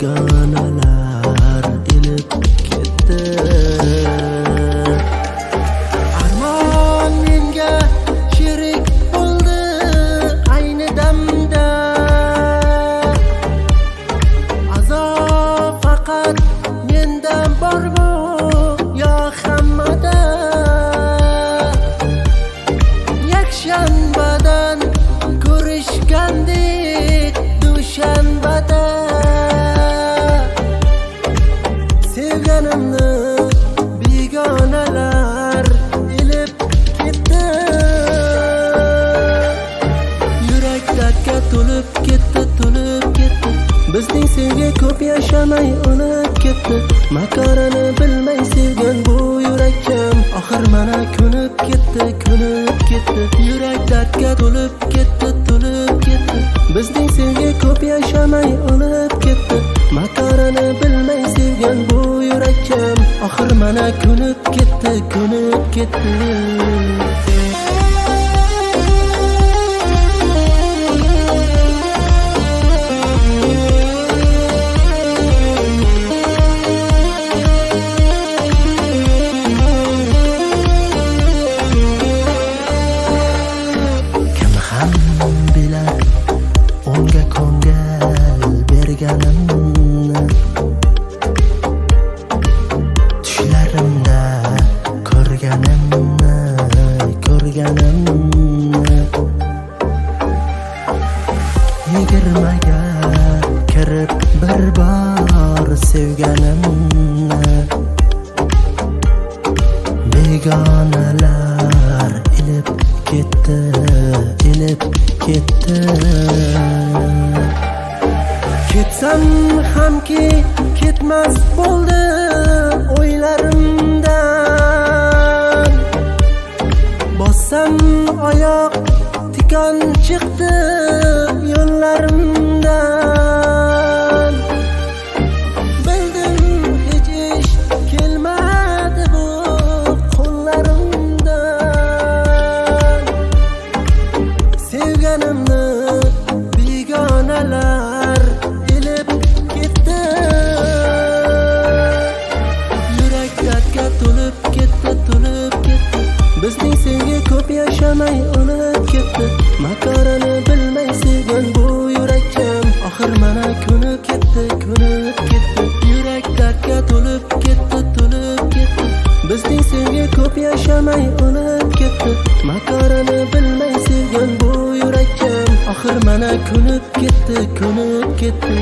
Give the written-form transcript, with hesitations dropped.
begonalar ilib ketdi. Armon menga sherik bo'ldi ayni damda, azob faqat mendan bormi yo hammada? Yakshanbadan ko'rishgandik dushanbada, sevganimni begonalar ilib ketdi. Yurak dardga to'lib ketdi, to'lib ketdi. Bizning sevgi ko'p yashamay o'lib ketdi. Makarini bilmay sevgan bu yurakim oxir mana ko'nib ketdi, ko'nib ketdi. Yurak dardga to'lib ketdi, to'lib ketdi. Bizning sevgi ko'p yashamay o'lib ketdi. Makarini bilmay sevgan bu yurakim oxir mana ko'nib ketdi, ko'nib ketdi. Unga ko'ngil berganimni, tushlarimda ko'rganimni, yigirmaga kirib bir bor sevganimni, begonalar ilib ketdi, ilib ketdi. Ketsam hamki ketmas bo'ldi o'ylarimdan, bossam oyoq tikon chiqdi yo'llarimdan. Bildim hech ish kelmadi bu qo'llarimdan, sevganimni begonalar ilib ketdi. Yurak dardga to'lib ketdi, to'lib ketdi. Bizning sevgi ko'p yashamay o'lib ketdi. Makarini bilmay sevgan bu yurakim oxir mana ko'nib ketdi, ko'nib ketdi. Yurak dardga to'lib ketdi, to'lib ketdi. Bizning sevgi ko'p yashamay o'lib ketdi. Makarini bilmay sevgan bu yurakim oxir mana ko'nib ketdi, ko'nib ketdi.